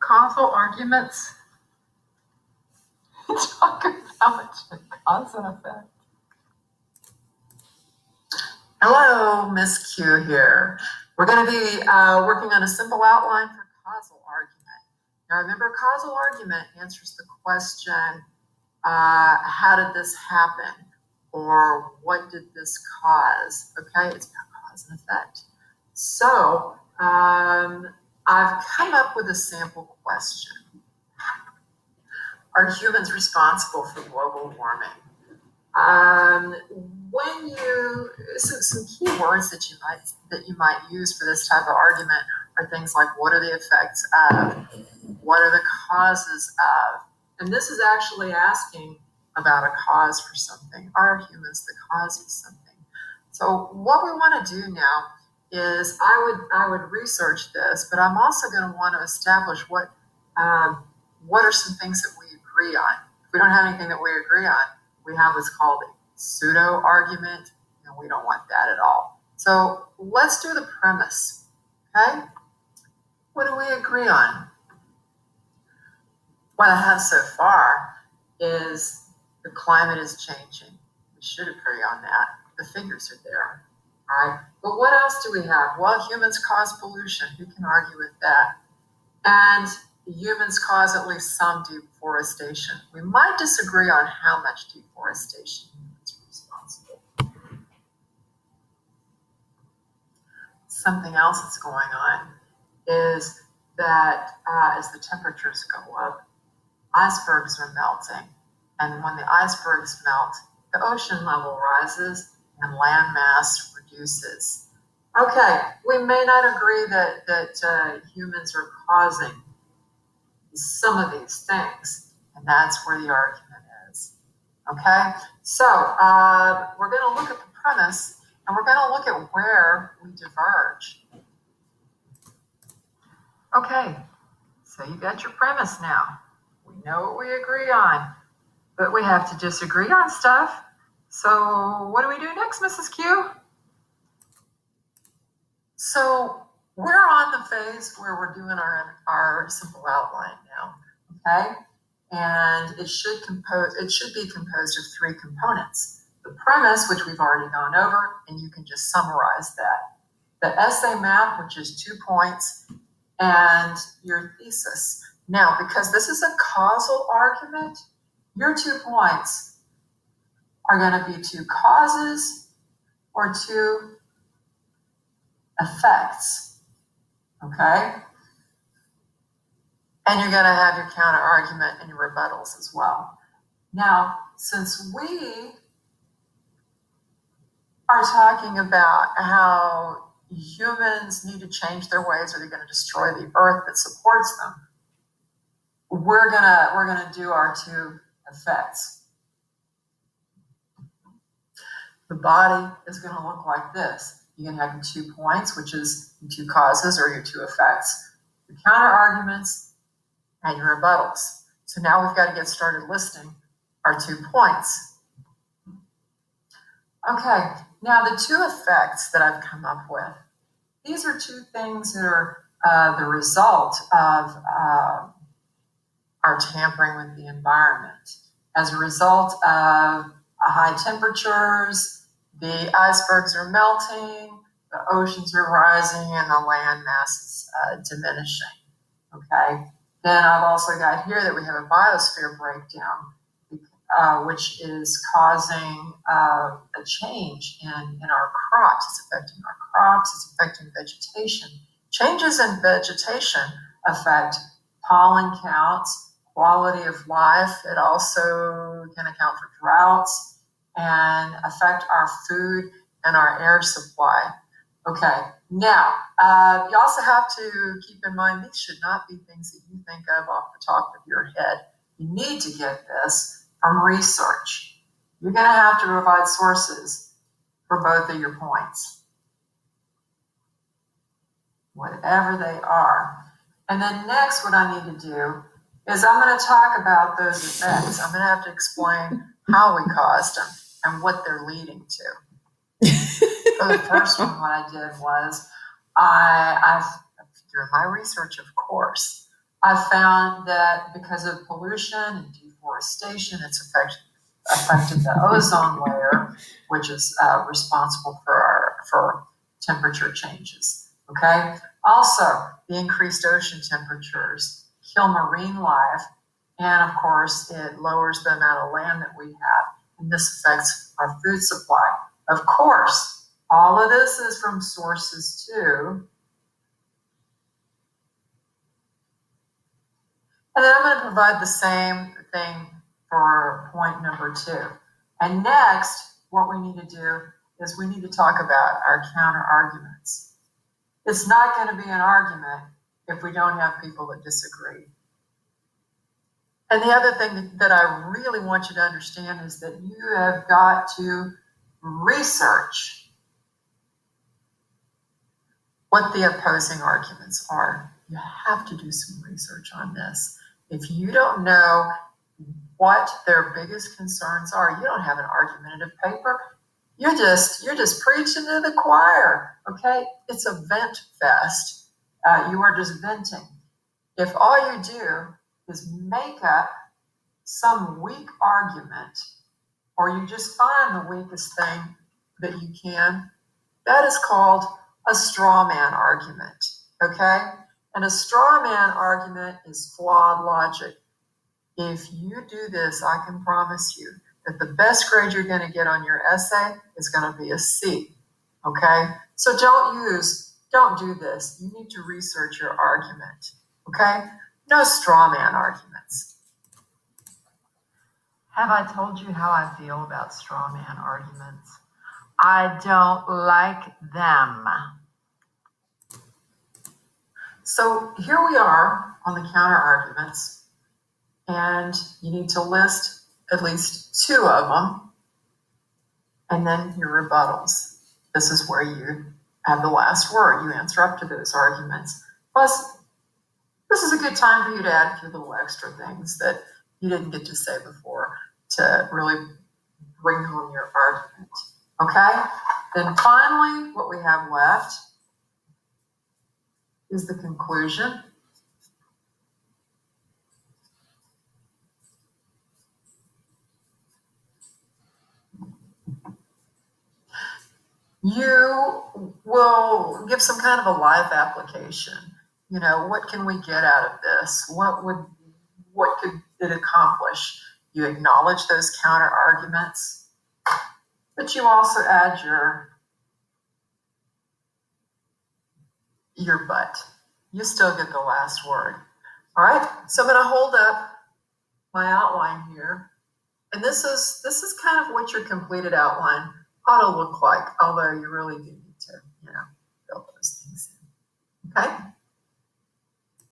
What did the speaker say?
causal arguments talk about cause and effect. Hello, Miss Q here. We're going to be working on a simple outline for causal argument. Now remember, causal argument answers the question, how did this happen? Or what did this cause? Okay, it's about cause and effect. So I've come up with a sample question. Are humans responsible for global warming? When you some key words that you might use for this type of argument are things like, what are the effects of, what are the causes of, and this is actually asking about a cause for something. Are humans the cause of something? So what we want to do now is I would research this, but I'm also going to want to establish what are some things that we agree on. If we don't have anything that we agree on, we have what's called a pseudo argument, and we don't want that at all. So let's do the premise. Okay, what do we agree on? What I have so far is the climate is changing. We should agree on that. The figures are there. All right. But what else do we have? Well, humans cause pollution. Who can argue with that? And humans cause at least some deforestation. We might disagree on how much deforestation humans are responsible. Something else that's going on is that as the temperatures go up, icebergs are melting. And when the icebergs melt, the ocean level rises and land mass reduces. Okay, we may not agree that humans are causing some of these things, and that's where the argument is. Okay, so we're going to look at the premise, and we're going to look at where we diverge. Okay, so you got your premise now. We know what we agree on, but we have to disagree on stuff. So what do we do next, Mrs. Q? So we're on the phase where we're doing our simple outline now, okay? And it should be composed of three components. The premise, which we've already gone over, and you can just summarize that. The essay map, which is 2 points, and your thesis. Now, because this is a causal argument, your 2 points are going to be 2 causes or 2 effects, okay? And you're going to have your counter argument and your rebuttals as well. Now, since we are talking about how humans need to change their ways or they're going to destroy the earth that supports them, we're gonna do our 2 effects. The body is going to look like this. You can have your 2 points, which is your 2 causes or your 2 effects, your counter arguments, and your rebuttals. So now we've got to get started listing our 2 points. Okay, now the 2 effects that I've come up with, these are 2 things that are the result of our tampering with the environment. As a result of high temperatures, the icebergs are melting, the oceans are rising, and the land mass is diminishing. Okay. Then I've also got here that we have a biosphere breakdown, which is causing a change in our crops. It's affecting our crops. It's affecting vegetation. Changes in vegetation affect pollen counts, quality of life. It also can account for droughts and affect our food and our air supply. Okay, now you also have to keep in mind these should not be things that you think of off the top of your head. You need to get this from research. You're going to have to provide sources for both of your points, whatever they are. And then next, what I need to do is I'm going to talk about those effects. I'm going to have to explain how we caused them and what they're leading to. So the first one, what I did was, through my research, of course, I found that because of pollution and deforestation, it's affected the ozone layer, which is responsible for temperature changes. Okay. Also, the increased ocean temperatures kill marine life, and of course, it lowers the amount of land that we have, and this affects our food supply. Of course, all of this is from sources too. And then I'm going to provide the same thing for point number 2. And next, what we need to do is we need to talk about our counter arguments. It's not going to be an argument if we don't have people that disagree. And the other thing that I really want you to understand is that you have got to research what the opposing arguments are. You have to do some research on this. If you don't know what their biggest concerns are, you don't have an argumentative paper. You're just preaching to the choir, okay? It's a vent fest. You are just venting. If all you do is make up some weak argument, or you just find the weakest thing that you can, that is called a straw man argument, okay? And a straw man argument is flawed logic. If you do this, I can promise you that the best grade you're going to get on your essay is going to be a C, okay? So don't do this. You need to research your argument, okay? No straw man arguments. Have I told you how I feel about straw man arguments? I don't like them. So here we are on the counter arguments, and you need to list at least 2 of them, and then your rebuttals. This is where you have the last word. You answer up to those arguments. Plus, this is a good time for you to add a few little extra things that you didn't get to say before to really bring home your argument. Okay? Then finally, what we have left is the conclusion. You will give some kind of a live application. You know, what can we get out of this? What could it accomplish? You acknowledge those counter arguments, but you also add your but. You still get the last word. All right, so I'm going to hold up my outline here, and this is kind of what your completed outline ought to look like, although you really do